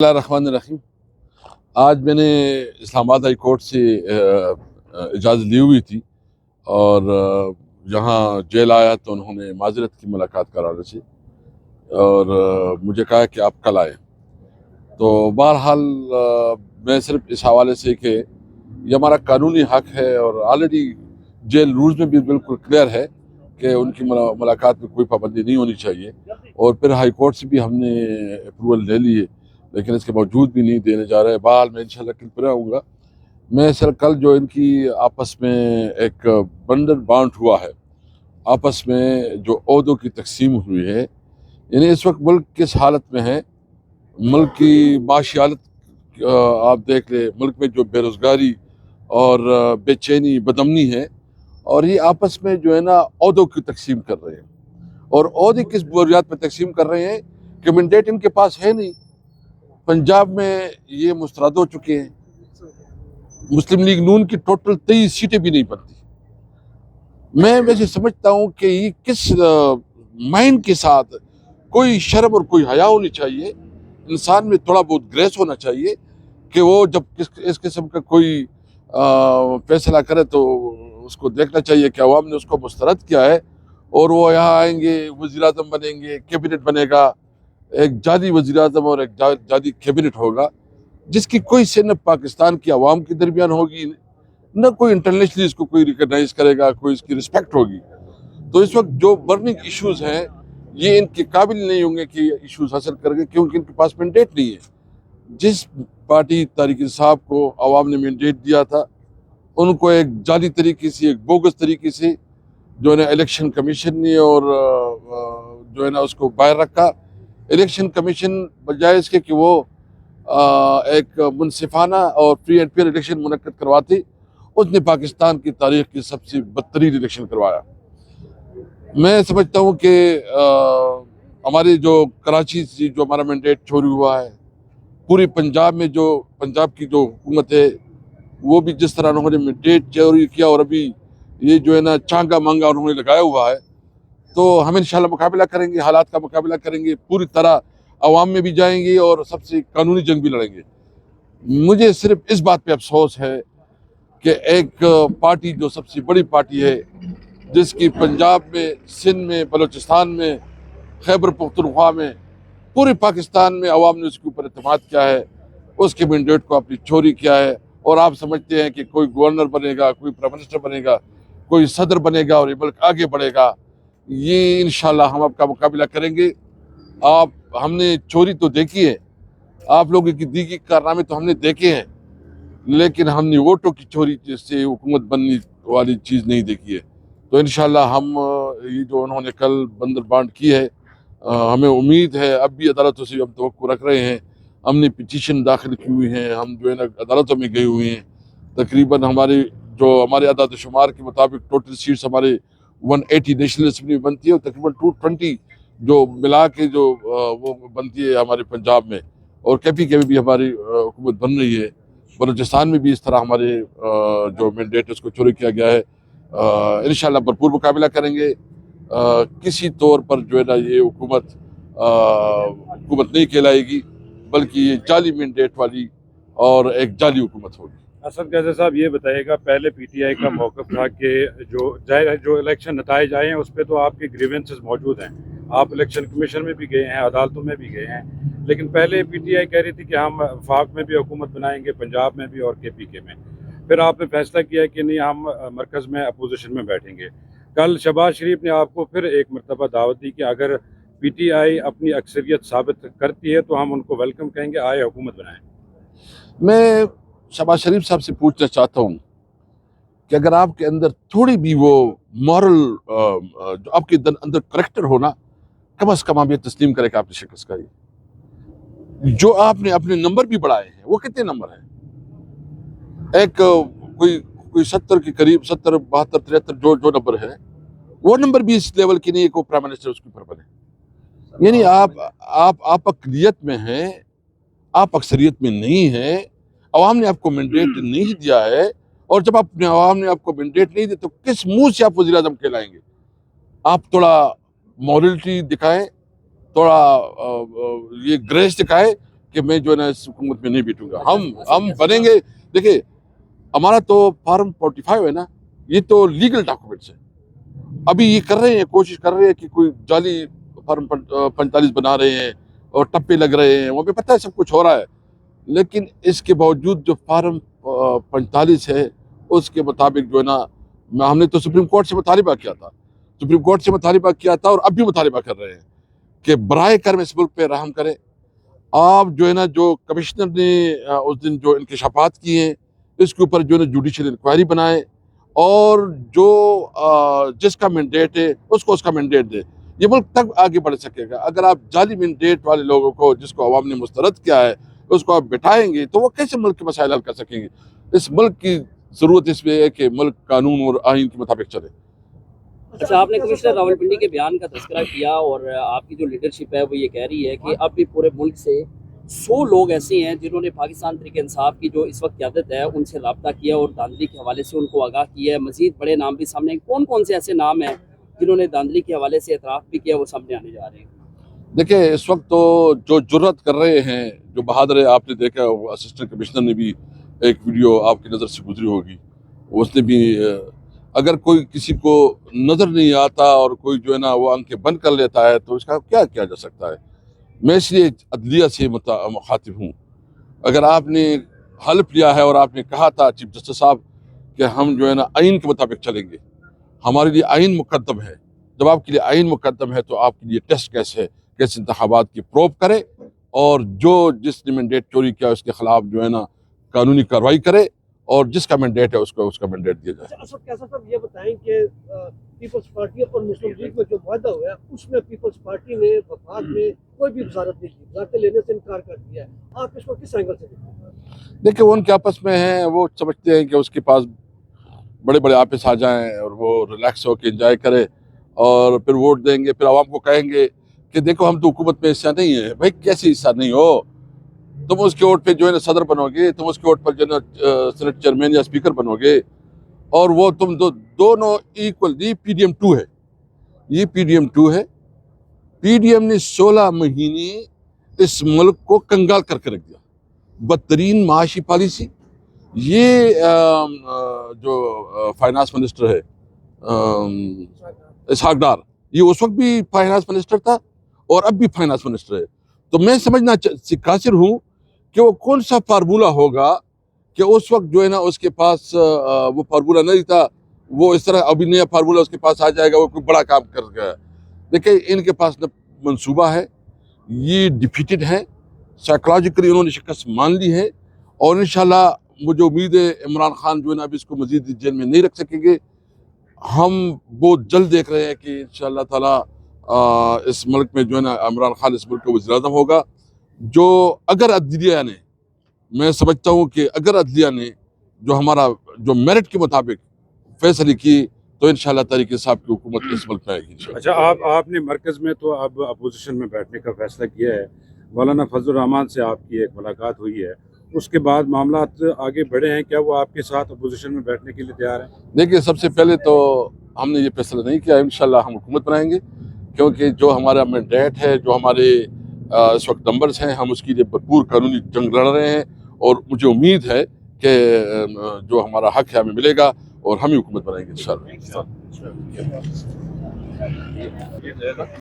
اللہ الرحمن الرحیم۔ آج میں نے اسلام آباد ہائی کورٹ سے اجازت لی ہوئی تھی اور یہاں جیل آیا تو انہوں نے معذرت کی ملاقات کرا رہے تھے اور مجھے کہا کہ آپ کل آئیں۔ تو بہرحال میں صرف اس حوالے سے کہ یہ ہمارا قانونی حق ہے اور آلریڈی جیل رولز میں بھی بالکل کلیئر ہے کہ ان کی ملاقات میں کوئی پابندی نہیں ہونی چاہیے، اور پھر ہائی کورٹ سے بھی ہم نے اپروول لے لیے لیکن اس کے باوجود بھی نہیں دینے جا رہے۔ بہرحال میں انشاءاللہ کل پھر آؤں گا۔ میں سر کل جو ان کی آپس میں ایک بنڈل بانٹ ہوا ہے، آپس میں جو عہدوں کی تقسیم ہوئی ہے، یعنی اس وقت ملک کس حالت میں ہے، ملک کی معاشی حالت آپ دیکھ لیں، ملک میں جو بے روزگاری اور بے چینی بدامنی ہے، اور یہ آپس میں جو ہے نا عہدوں کی تقسیم کر رہے ہیں۔ اور عہدے کس بنیاد پہ تقسیم کر رہے ہیں کہ مینڈیٹ ان کے پاس ہے نہیں۔ پنجاب میں یہ مسترد ہو چکے ہیں، مسلم لیگ نون کی ٹوٹل 23 سیٹیں بھی نہیں بنتی۔ میں ویسے سمجھتا ہوں کہ یہ کس مائنڈ کے ساتھ، کوئی شرم اور کوئی حیا ہونی چاہیے، انسان میں تھوڑا بہت گریس ہونا چاہیے کہ وہ جب اس قسم کا کوئی فیصلہ کرے تو اس کو دیکھنا چاہیے کہ عوام نے اس کو مسترد کیا ہے اور وہ یہاں آئیں گے، وزیر اعظم بنیں گے، کیبنٹ بنے گا، ایک جعلی وزیر اعظم اور ایک جعلی کیبنٹ ہوگا، جس کی کوئی سے نہ پاکستان کی عوام کے درمیان ہوگی، نہ کوئی انٹرنیشنلی اس کو کوئی ریکگنائز کرے گا، کوئی اس کی رسپیکٹ ہوگی۔ تو اس وقت جو برننگ ایشوز ہیں یہ ان کے قابل نہیں ہوں گے کہ یہ ایشوز حاصل کر گئے، کیونکہ ان کے پاس مینڈیٹ نہیں ہے۔ جس پارٹی تحریک انصاف کو عوام نے مینڈیٹ دیا تھا، ان کو ایک جعلی طریقے سے، ایک بوگس طریقے سے جو ہے نا الیکشن کمیشن نے اور جو ہے نا اس کو باہر رکھا۔ الیکشن کمیشن بجائے اس کے کہ وہ ایک منصفانہ اور فری اینڈ فیئر الیکشن منعقد کرواتی، اس نے پاکستان کی تاریخ کی سب سے بدترین الیکشن کروایا۔ میں سمجھتا ہوں کہ ہمارے جو کراچی سے جو ہمارا مینڈیٹ چوری ہوا ہے، پوری پنجاب میں جو پنجاب کی جو حکومت ہے وہ بھی جس طرح انہوں نے مینڈیٹ چوری کیا، اور ابھی یہ جو ہے نا چانگا مانگا انہوں نے لگایا ہوا ہے، تو ہم انشاءاللہ مقابلہ کریں گے، حالات کا مقابلہ کریں گے، پوری طرح عوام میں بھی جائیں گے اور سب سے قانونی جنگ بھی لڑیں گے۔ مجھے صرف اس بات پہ افسوس ہے کہ ایک پارٹی جو سب سے بڑی پارٹی ہے، جس کی پنجاب میں، سندھ میں، بلوچستان میں، خیبر پختونخوا میں، پورے پاکستان میں عوام نے اس کے اوپر اعتماد کیا ہے، اس کے مینڈیٹ کو اپنی چوری کیا ہے، اور آپ سمجھتے ہیں کہ کوئی گورنر بنے گا، کوئی پرائم منسٹر بنے گا، کوئی صدر بنے گا اور یہ ملک آگے بڑھے گا۔ یہ انشاءاللہ ہم آپ کا مقابلہ کریں گے۔ ہم نے چوری تو دیکھی ہے، آپ لوگوں کی دیگی کارنامے تو ہم نے دیکھے ہیں، لیکن ہم نے ووٹوں کی چوری سے حکومت بننے والی چیز نہیں دیکھی ہے۔ تو انشاءاللہ ہم یہ جو انہوں نے کل بندر بانٹ کی ہے، ہمیں امید ہے، اب بھی عدالتوں سے ہم توقع رکھ رہے ہیں، ہم نے پٹیشن داخل کی ہوئی ہیں، ہم جو ہے نا عدالتوں میں گئے ہوئے ہیں۔ تقریباً ہمارے اعداد و شمار کے مطابق ٹوٹل سیٹس ہمارے 180 نیشنل اسمبلی میں بنتی ہے، اور تقریباً 220 جو ملا کے جو وہ بنتی ہے ہمارے پنجاب میں، اور کے میں بھی ہماری حکومت بن رہی ہے۔ بلوچستان میں بھی اس طرح ہمارے جو مینڈیٹ اس کو چوری کیا گیا ہے۔ انشاءاللہ بھرپور مقابلہ کریں گے۔ کسی طور پر جو ہے نا یہ حکومت نہیں کہلائے گی، بلکہ یہ جعلی مینڈیٹ والی اور ایک جعلی حکومت ہوگی۔ اسد قیصر صاحب یہ بتائیے گا، پہلے پی ٹی آئی کا موقف تھا کہ جو الیکشن نتائج آئے ہیں اس پہ تو آپ کے گریونسز موجود ہیں، آپ الیکشن کمیشن میں بھی گئے ہیں، عدالتوں میں بھی گئے ہیں، لیکن پہلے پی ٹی آئی کہہ رہی تھی کہ ہم وفاق میں بھی حکومت بنائیں گے، پنجاب میں بھی اور کے پی کے میں۔ پھر آپ نے فیصلہ کیا کہ نہیں، ہم مرکز میں اپوزیشن میں بیٹھیں گے۔ کل شہباز شریف نے آپ کو پھر ایک مرتبہ دعوت دی کہ اگر پی ٹی آئی اپنی اکثریت ثابت کرتی ہے تو ہم ان کو ویلکم کہیں گے، آئے حکومت بنائیں۔ میں شہباز شریف صاحب سے پوچھنا چاہتا ہوں کہ اگر آپ کے اندر تھوڑی بھی وہ مورل جو آپ کے اندر کریکٹر ہونا، کم از کم آپ یہ تسلیم کرے کہ آپ نے شکست کھائی۔ جو آپ نے اپنے نمبر بھی بڑھائے ہیں، وہ کتنے نمبر ہیں؟ ایک کوئی 70 کے قریب، 70 72 73 جو نمبر ہے، وہ نمبر بھی اس لیول کی نہیں ہے کہ وہ پرائم منسٹر اس کے اوپر بنے۔ یعنی آپ اقلیت میں ہیں، آپ اکثریت میں نہیں ہیں، عوام نے آپ کو مینڈیٹ نہیں دیا ہے، اور جب عوام نے آپ کو مینڈیٹ نہیں دیا تو کس منہ سے آپ وزیر اعظم کہلائیں گے؟ آپ تھوڑا مورلٹی دکھائیں، تھوڑا یہ گریس دکھائیں کہ میں جو ہے نا اس حکومت میں نہیں بیٹھوں گا. ہم بنیں گے. دیکھیں ہمارا تو فارم 45 ہے نا, یہ تو لیگل ڈاکومنٹس ہے. ابھی یہ کر رہے ہیں, کوشش کر رہے ہیں کہ کوئی جعلی فارم 45 بنا رہے ہیں اور ٹپے لگ رہے ہیں, وہ بھی پتہ ہے سب کچھ ہو رہا ہے. لیکن اس کے باوجود جو فارم 45 ہے اس کے مطابق جو ہے نا, ہم نے تو سپریم کورٹ سے مطالبہ کیا تھا, اور اب بھی مطالبہ کر رہے ہیں کہ برائے کرم اس ملک پہ رحم کریں. آپ جو ہے نا, جو کمشنر نے اس دن جو انکشافات کیے ہیں اس کے اوپر جو ہے نا جوڈیشل انکوائری بنائے, اور جو جس کا مینڈیٹ ہے اس کو اس کا مینڈیٹ دے. یہ ملک تب آگے بڑھ سکے گا اگر آپ جعلی مینڈیٹ والے لوگوں کو, جس کو عوام نے مسترد کیا ہے, اس کو آپ بٹھائیں گے تو وہ کیسے ملک کے مسائل حل کر سکیں گے. اس ملک کی ضرورت اس میں ہے کہ ملک قانون اور آئین کے مطابق چلے. اچھا, آپ نے کمشنر راولپنڈی کے بیان کا تذکرہ کیا, اور آپ کی جو لیڈرشپ ہے وہ یہ کہہ رہی ہے کہ اب بھی پورے ملک سے 100 لوگ ایسے ہیں جنہوں نے پاکستان تحریک انصاف کی جو اس وقت قیادت ہے ان سے رابطہ کیا اور دھاندلی کے حوالے سے ان کو آگاہ کیا ہے. مزید بڑے نام بھی سامنے ہیں. کون کون سے ایسے نام ہیں جنہوں نے دھاندلی کے حوالے سے اعتراف بھی کیا, وہ سامنے آنے جا رہے ہیں؟ دیکھیں اس وقت تو جو جرت کر رہے ہیں, جو بہادر ہے, آپ نے دیکھا وہ اسسٹنٹ کمشنر نے بھی ایک ویڈیو آپ کی نظر سے گزری ہوگی, اس نے بھی اگر کوئی کسی کو نظر نہیں آتا اور کوئی جو ہے نا وہ آنکھیں بند کر لیتا ہے تو اس کا کیا کیا جا سکتا ہے. میں اس لیے عدلیہ سے مخاطب ہوں. اگر آپ نے حلف لیا ہے اور آپ نے کہا تھا چیف جسٹس صاحب کہ ہم جو ہے نا آئین کے مطابق چلیں گے, ہمارے لیے آئین مقدم ہے. جب آپ کے لیے آئین مقدم ہے تو آپ کے لیے ٹیسٹ کیسے انتخابات کی پروب کرے, اور جس نے مینڈیٹ چوری کیا اس کے خلاف جو ہے نا قانونی کارروائی کرے, اور جس کا مینڈیٹ ہے اس کو اس کا مینڈیٹ دیا جائے. اسد کیسا صاحب یہ بتائیں کہ پیپلز پارٹی اور مسلم لیگ میں جو معاہدہ ہوا ہے اس میں پیپلز پارٹی نے وفاق میں کوئی بھی وزارت نہیں کی, وزارتیں لینے سے انکار کر دیا ہے. آپ اس کو کس اینگل سے دیکھتے ہیں؟ دیکھیں وہ ان کے آپس میں ہیں, وہ سمجھتے ہیں کہ اس کے پاس بڑے بڑے آفس آ جائیں اور وہ ریلیکس ہو کے انجوائے کرے اور پھر ووٹ دیں گے, پھر عوام کو کہیں گے کہ دیکھو ہم تو حکومت میں حصہ نہیں ہے. بھائی کیسے حصہ نہیں ہو, تم اس کے ووٹ پہ جو ہے نا صدر بنو گے, تم اس کے ووٹ پر جو ہے نا سینٹ چیئرمین یا اسپیکر بنو گے, اور وہ تم دونوں ایکول. یہ پی ڈی ایم 2 ہے. پی ڈی ایم نے 16 مہینے اس ملک کو کنگال کر کے رکھ دیا. بدترین معاشی پالیسی. یہ جو فائنانس منسٹر ہے اسحاق ڈار, یہ اس وقت بھی فائنانس منسٹر تھا اور اب بھی فائنانس منسٹر ہے. تو میں سمجھنا قاصر ہوں کہ وہ کون سا فارمولہ ہوگا کہ اس وقت جو ہے نا اس کے پاس وہ فارمولہ نہیں تھا, وہ اس طرح ابھی نیا فارمولہ اس کے پاس آ جائے گا, وہ کوئی بڑا کام کر گیا. دیکھیں ان کے پاس منصوبہ ہے, یہ ڈیفیٹڈ ہیں, سائیکولوجیکلی انہوں نے شکست مان لی ہے, اور انشاءاللہ مجھے امید ہے عمران خان جو ہے نا اب اس کو مزید جیل میں نہیں رکھ سکیں گے. ہم بہت جلد دیکھ رہے ہیں کہ انشاءاللہ تعالیٰ اس ملک میں جو ہے نا عمران خان اس ملک کا وزیر اعظم ہوگا. جو اگر عدلیہ نے, میں سمجھتا ہوں کہ اگر عدلیہ نے جو میرٹ کے مطابق فیصلے کی تو انشاءاللہ تحریک انصاف کی حکومت اس ملک میں آئے گی انشاءاللہ. اچھا, آپ نے مرکز میں تو اب اپوزیشن میں بیٹھنے کا فیصلہ کیا ہے. مولانا فضل الرحمان سے آپ کی ایک ملاقات ہوئی ہے, اس کے بعد معاملات آگے بڑھے ہیں, کیا وہ آپ کے ساتھ اپوزیشن میں بیٹھنے کے لیے تیار ہیں؟ دیکھیے سب سے پہلے تو ہم نے یہ فیصلہ نہیں کیا, انشاءاللہ ہم حکومت بنائیں گے, کیونکہ جو ہمارا مینڈیٹ ہے, جو ہمارے اس وقت نمبرز ہیں, ہم اس کے لیے بھرپور قانونی جنگ لڑ رہے ہیں, اور مجھے امید ہے کہ جو ہمارا حق ہے ہمیں ملے گا اور ہم ہی حکومت بنائیں گے انشاءاللہ.